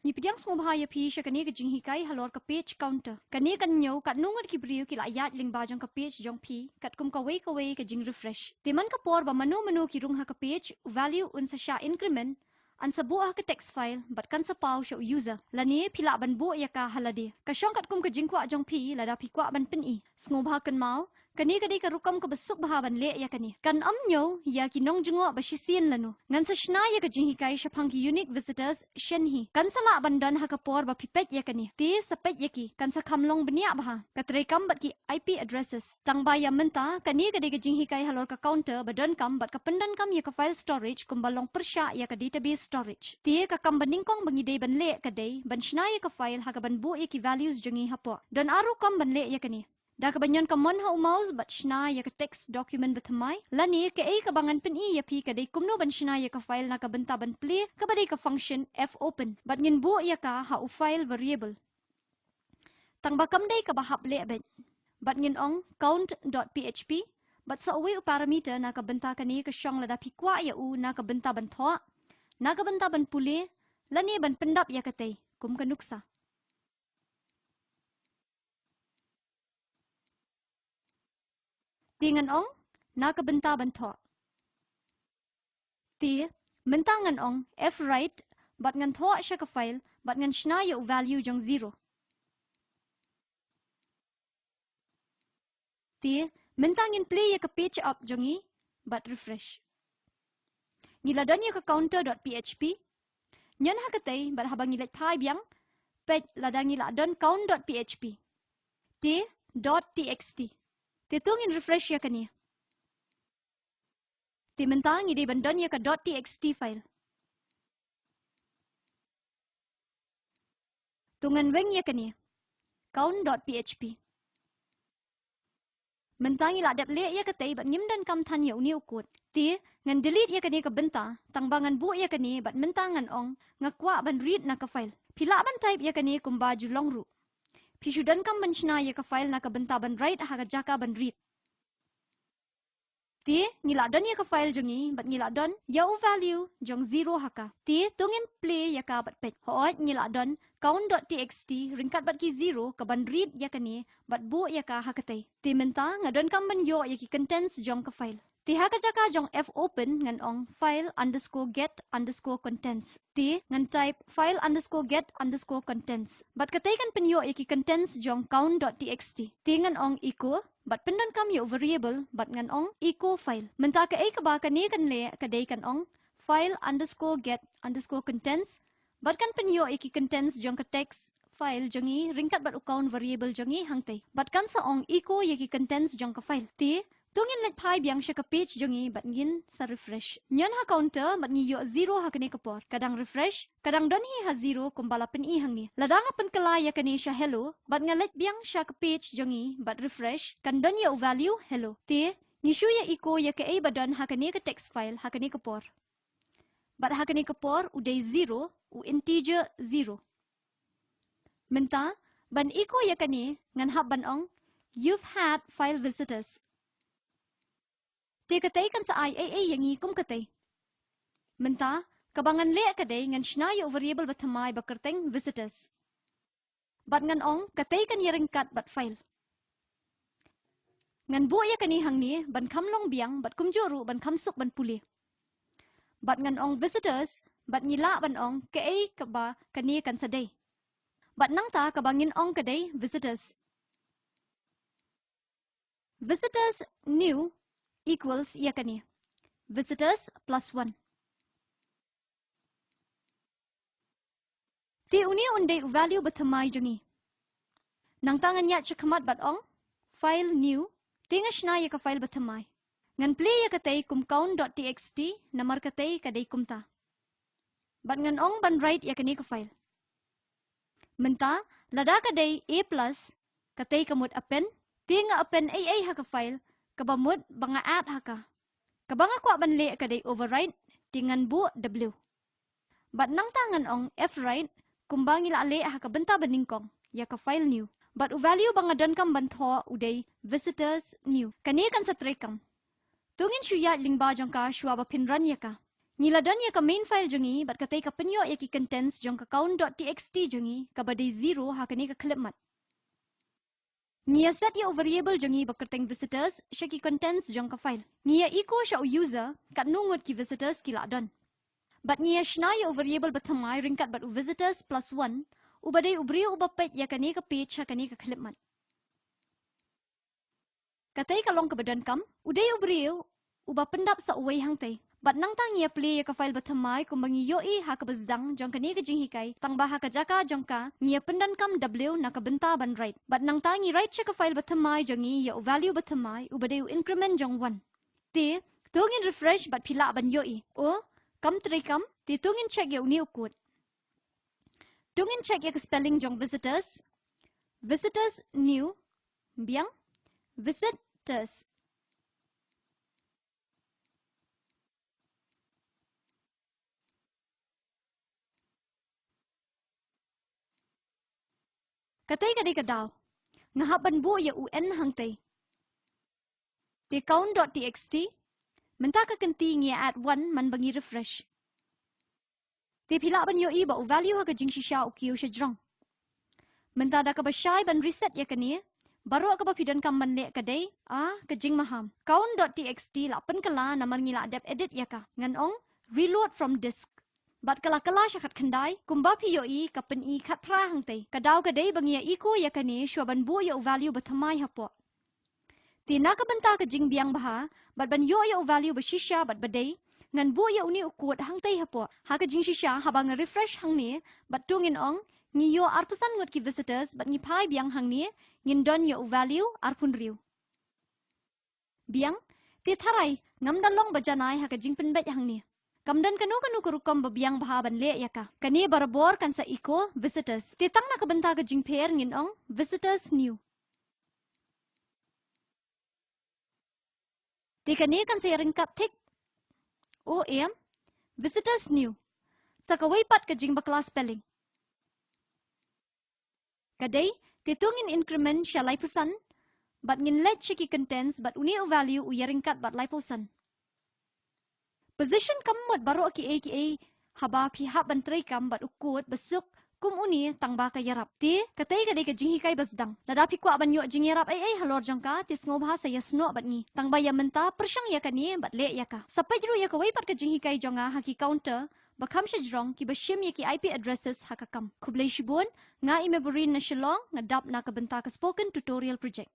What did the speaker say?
Ni pidiang sngobha ya pi sha kani ka jinghi kai halor ka page counter. Kani kan nyo kat nungat ki briu ki la yat ling ba jong ka page jong pi kat kum ka wei ka jing refresh. Timan ka por ba manu ki rung ha ka page value un sa sha increment an sa buah ka text file bat kan sa pau sha user. Lani pila ban bu ya ka halade. Ka syong kat kum ka jingkwa jong pi la da pi kwa ban pen I. Sngobha kan mau kani kadi ka rukam ka besuk bahaban le ya kani. Kan nyo ya ki nong jengwa ba shisien lanu. Ngan sa shna ya ka jinghi kai sha phang ki unique visitors shenhi. Kan sa la bandan ha ka por ba pipet ya kani. Ti sa pet ya ki kan sa khamlong benia baha. Ka trekam bat ki IP addresses. Tang ba ya menta kani kadi ka jinghi kai halor ka counter ba don kam bat ka pendan kam ya ka file storage kumbalong persya ya ka database storage. Ti ka kam baningkong bangidei ban le kadai ban shna ya ka file ha ka ban bu ya ki values jongi ha po. Don aru kam ban le ya kani. Da kabanyon ka mon ha umaus bat shna ya ka text document bathamai lani ka ai ka bangan pen I ya pi ka dai kumno ban shna ya ka file na ka benta ban play ka badai ka function fopen bat ngin bu ya ka ha u file variable tang ba kam dai ka ba hap le ben bat ngin ong count.php bat sa uwi u parameter na ka benta ka ni ka syong lada pi kwa ya u na ka benta ban thoa na ka benta ban puli lani ban pendap ya ka tai kum ka nuksa. Tingan ong naka benta banto. Ti mentangan ong f right bat ngan thoa siya ka file bat ngan shna yo value jong 0. Ti mentangin play ya ka page up jongi bat refresh. Ngiladon ya ka counter.php nyan hakatay bat habang ngilat pai biang page ladang ngiladon count.php. Ti .txt. Titungin refresh ya kani. Ti mentang ide bandon ya ka .txt file. Tungan weng ya kani. Count.php. Mentang ila dap le ya katay bat ngimdan kam tan ya uni ukut. Ti ngan delete ya kani ka benta tangbangan bu ya kani bat mentangan ong ngakwa ban read na ka file. Pila ban type ya kani kumba julong ru. Pisudan kam ban shna ya ka file na ka benta ban write ha ka jaka ban read. Ti ngiladon ya ka file jongi bat ngiladon ya u value jong 0 haka. Ti tungin play ya ka bat pet. Hoot ngiladon count.txt ringkat bat ki 0 ka ban read ya kani bat bu ya ka hakatay. Ti menta ngadon kam ban yo ya ki contents jong ka file. Ti haka jaka jong fopen ngan ong file underscore get underscore contents. Ti ngan type file underscore get underscore contents. Bat katay kan penyo ya ki contents jong count.txt. Ti ngan ong echo bat pendan kam yo variable bat ngan ong echo file. Menta ka ay ka ba kani kan le kaday kan ong file underscore get underscore contents bat kan penyo ya ki contents jong ka text file jongi ringkat bat account variable jongi hangtay. Bat kan sa ong echo ya ki contents jong ka file. Ti tungin let pai biang siya ka page jongi bat ngin sa refresh. Nyan ha counter bat ngiyo 0 ha kani kapor. Kadang refresh, kadang don hi ha 0 kumbala pen I hang ni. Ladang ha pen kalaya kani siya hello, bat nga let biang siya ka page jongi bat refresh, kan don ya value hello. Ti, nishu ya iko ya ka ay badon ha kani ka text file ha kani kapor. Bat ha kani kapor uday 0 u integer 0. Menta, ban iko ya kani ngan hab ban ong you've had file visitors. Ti katay kan sa IAA yang ikum katay. Menta, kabangan le kaday ngan shna yo variable bathamay bakarteng visitors. Bat ngan ong katay kan yaringkat bat file. Ngan bu ya kani hang ni ban kamlong biang bat kumjuru ban kamsuk ban puli. Bat ngan ong visitors bat ngila ban ong kaay kaba kani kan saday. Bat nang ta kabangin ong kaday visitors. Visitors new equals ya kani. Visitors plus 1. Ti uni unday value bathamay jongi. Nang tangan ya chakamat bat ong file new tinga shna ya ka file bathamay. Ngan play ya katay kum count.txt namar katay kaday kumta. Bat ngan ong ban write ya kani ka file. Menta lada kaday a plus katay kamut apen tinga apen aa ha ka file kabamud banga at haka. Kabanga kwa banle kaday override tingan bu w. Bat nang tangan ong f right kumbang ila ale haka benta baningkong ya ka file new. Bat u value banga don kam bantho uday visitors new. Kani kan sa trekam. Tungin shuya lingba jong ka shwa ba pinran ya ka. Ngiladon ya ka main file jongi bat katai ka penyo ya ki contents jong ka count.txt jongi ka badai 0 ha kani ka clip mat. Ngia set ya variable jongi bakerteng visitors syaki contents jong ka file. Ngia echo sya user kat nungut ki visitors ki ladon. Bat ngia shna ya variable bathamai ringkat bat visitors plus 1 ubadai ubri ubapet ya kani ka page ha kani ka clip mat. Katai ka long ka badan kam udai ubri uba pendap sa uway hang tay. Bat nang tang ia play ya ka file bathamai kumbangi yoi ha ka bezdang jong kani ka jinghikai tang bah ka jaka jong ka ngia pendan kam w na ka benta ban right. Bat nang tang i right cha ka file bathamai jongi ya value bathamai ubadai increment jong 1. Ti tungin refresh bat pila ban yoi. O kam tray kam ti tungin check ya uni ukut. Tungin check ya ka spelling jong visitors. Visitors new biang visitors. Katai kadai kadaw. Ngahaban bu ya un hang tay. Ti count.txt menta ka kenti ngia add 1 man bangi refresh. Ti pila ban yo iba value ha ka jing shisha ukiyo siya jrong. Menta da ka ba shy ban reset ya kani baru ka ba pidan kam man le kadai ka jing maham. Count.txt la pen kala namar ngila dep edit ya ka ngan ong reload from disk. Bat kala siya kat kandai kumba pi yo i ka pen i kat pra hang tay. Kadaw kadai bangi ya iko ya kani shwa ban bu ya value bathamai hapo. Tina ka banta ka jing biang baha, bat ban yo ya value ba shisha bat badai, ngan bu ya uni ukut hang tay hapo. Ha ka jing shisha haba nga refresh hang ni, bat tungin ong, ngi yo arpusan ngot ki visitors, bat ngi pai biang hang ni, ngin don ya value arpun riu. Biang, ti tharai, ngam dalong ba janai ha ka jing penbet hang ni. Kamdan kanu kurukom ba biang baha ban le ya ka. Kani barabor kan sa iko visitors. Ti tang na ka banta ka jing pair ngin ong, visitors new. Tika ni kan saya ringkat tik OM visitors new. Sakaway pat ka jing bakla spelling. Kadai titungin increment siya laipusan bat ngin let chiki contents bat uni value uya ringkat bat laipusan. Position kamot baru aki haba pihak bantray kam bat ukut besuk kum uni tang ba ka yarap. Ti katay kadai ka jinghi kay basdang. Nadapi ko aban yo jing yarap ay halor jang ka tis ngobha sa yasno bat ngi. Tang ba ya menta persyang ya ka ni bat le ya ka. Sapay ru ya ka way pat ka jinghi kay jonga haki counter bakam siya jrong ki basyim ya ki IP addresses hakakam. Kublay shibun nga imeburin na shilong nga dap na kabenta ka spoken tutorial project.